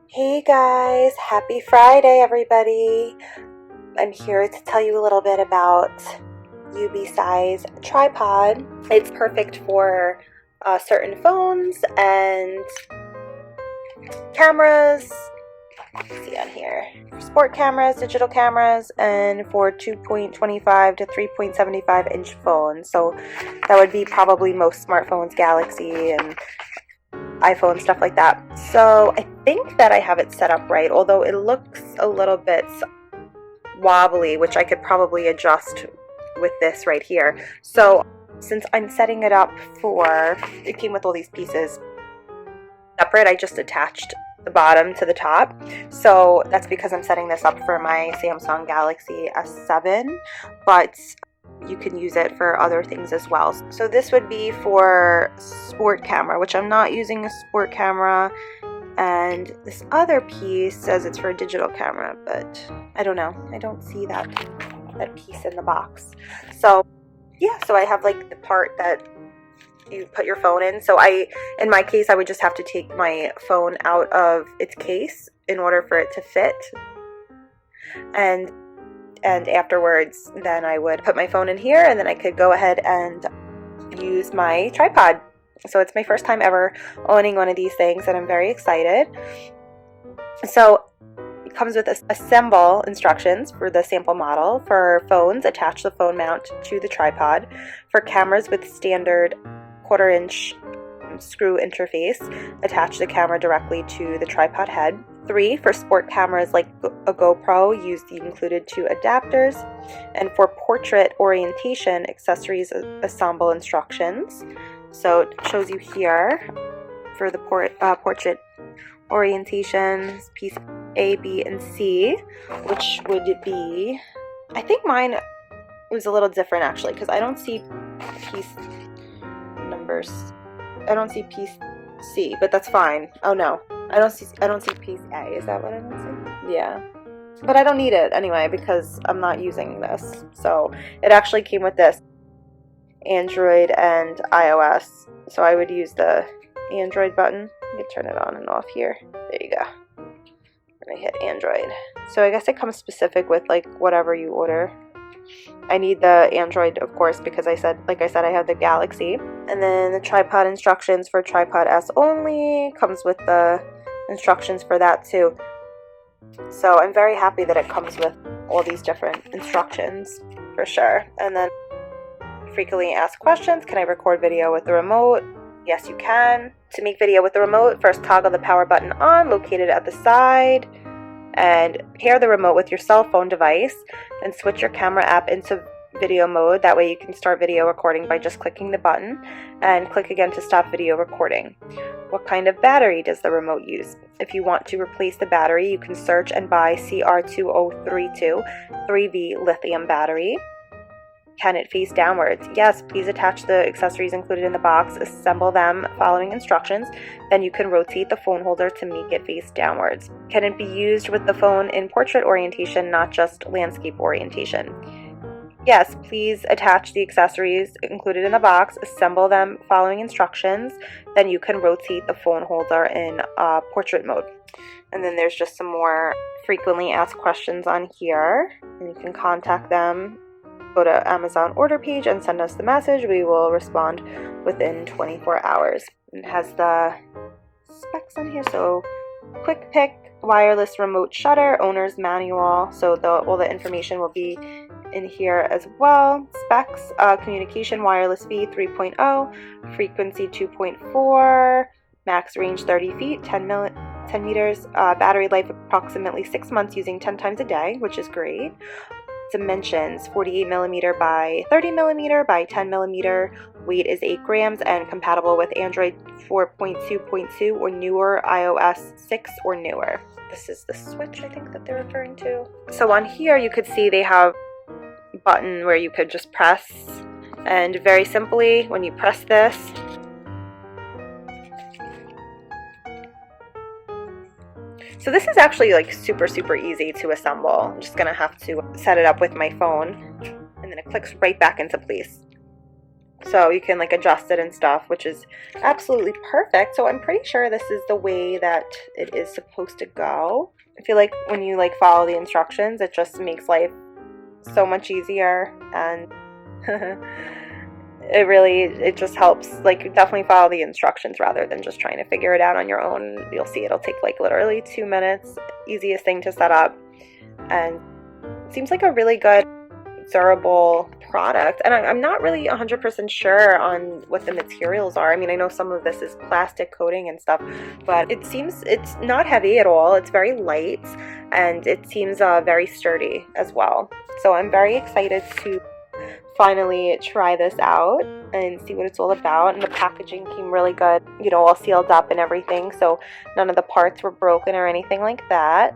Hey guys, happy Friday everybody. I'm here to tell you a little bit about UBeesize tripod. It's perfect for certain phones and cameras. Let's see on here. For sport cameras, digital cameras, and for 2.25 to 3.75 inch phones. So that would be probably most smartphones, Galaxy and iPhone, stuff like that. So I think that I have it set up right, although it looks a little bit wobbly, which I could probably adjust with this right here. So since I'm setting it up for, it came with all these pieces separate, I just attached the bottom to the top. So that's because I'm setting this up for my Samsung Galaxy S7, but you can use it for other things as well. So this would be for sport camera, which I'm not using a sport camera, and this other piece says it's for a digital camera, but I don't know. I don't see that piece in the box. So yeah, so I have like the part that you put your phone in. So in my case, I would just have to take my phone out of its case in order for it to fit. And afterwards, then I would put my phone in here, and then I could go ahead and use my tripod. So it's my first time ever owning one of these things, and I'm very excited. So it comes with assemble instructions for the sample model. For phones, attach the phone mount to the tripod. For cameras with standard 1/4 inch screw interface, attach the camera directly to the tripod head. 3, for sport cameras like a GoPro, use the included 2 adapters. And for portrait orientation, accessories assemble instructions. So it shows you here for the portrait orientation, piece A, B, and C, which would be, I think mine was a little different actually, because I don't see piece numbers. I don't see piece C, but that's fine. Oh no, I don't see piece A. Is that what I don't see? Yeah. But I don't need it anyway because I'm not using this. So it actually came with this Android and iOS. So I would use the Android button. You can turn it on and off here. There you go. And I hit Android. So I guess it comes specific with like whatever you order. I need the Android, of course, because like I said, I have the Galaxy. And then the tripod instructions for tripod S only comes with the instructions for that too. So I'm very happy that it comes with all these different instructions for sure. And then frequently asked questions. Can I record video with the remote? Yes, you can. To make video with the remote, first toggle the power button on, located at the side, and pair the remote with your cell phone device, then switch your camera app into video mode. That way you can start video recording by just clicking the button, and click again to stop video recording. What kind of battery does the remote use? If you want to replace the battery, you can search and buy CR2032 3V lithium battery. Can it face downwards? Yes, please attach the accessories included in the box, assemble them following instructions, then you can rotate the phone holder to make it face downwards. Can it be used with the phone in portrait orientation, not just landscape orientation? Yes, please attach the accessories included in the box, assemble them following instructions, then you can rotate the phone holder in portrait mode. And then there's just some more frequently asked questions on here, and you can contact them. Go to Amazon order page and send us the message. We will respond within 24 hours. It has the specs on here. So quick pick, wireless remote shutter, owner's manual. So all the information will be in here as well. Specs, communication wireless V 3.0, frequency 2.4, max range 30 feet, 10 meters, battery life approximately 6 months using 10 times a day, which is great. Dimensions 48mm by 30mm by 10mm. Weight is 8 grams and compatible with Android 4.2.2 or newer, iOS 6 or newer. This is the switch, I think, that they're referring to. So on here you could see they have a button where you could just press, and very simply when you press this, so this is actually like super easy to assemble. I'm just gonna have to set it up with my phone, and then it clicks right back into place. so you can like adjust it and stuff, which is absolutely perfect. So I'm pretty sure this is the way that it is supposed to go. I feel like when you like follow the instructions, it just makes life so much easier, and it just helps. Like, definitely follow the instructions rather than just trying to figure it out on your own. You'll see it'll take like literally 2 minutes. Easiest thing to set up, and it seems like a really good durable product. And I'm not really 100% sure on what the materials are. I mean, I know some of this is plastic coating and stuff, but it seems it's not heavy at all. It's very light, and it seems very sturdy as well. So I'm very excited to finally try this out and see what it's all about. And the packaging came really good, you know, all sealed up and everything, so none of the parts were broken or anything like that.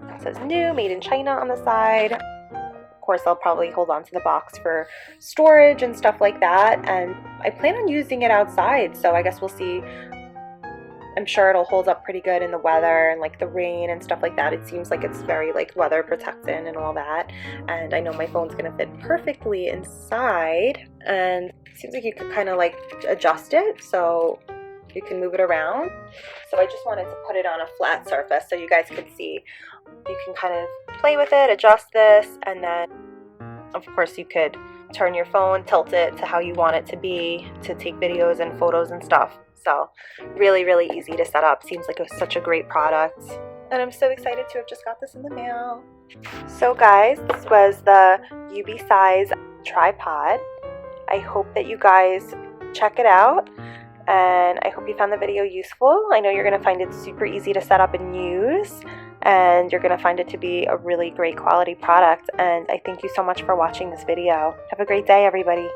It says new, made in China on the side. Of course, I'll probably hold on to the box for storage and stuff like that, and I plan on using it outside, so I guess we'll see. I'm sure it'll hold up pretty good in the weather and like the rain and stuff like that. It seems like it's very like weather protectant and all that, and I know my phone's gonna fit perfectly inside, and it seems like you could kind of like adjust it so you can move it around. So I just wanted to put it on a flat surface so you guys could see. You can kind of play with it, adjust this, and then of course you could turn your phone, tilt it to how you want it to be to take videos and photos and stuff. So really, really easy to set up. Seems like such a great product, and I'm so excited to have just got this in the mail. So guys, this was the UBeesize tripod. I hope that you guys check it out, and I hope you found the video useful. I know you're going to find it super easy to set up and use, and you're going to find it to be a really great quality product. And I thank you so much for watching this video. Have a great day, everybody.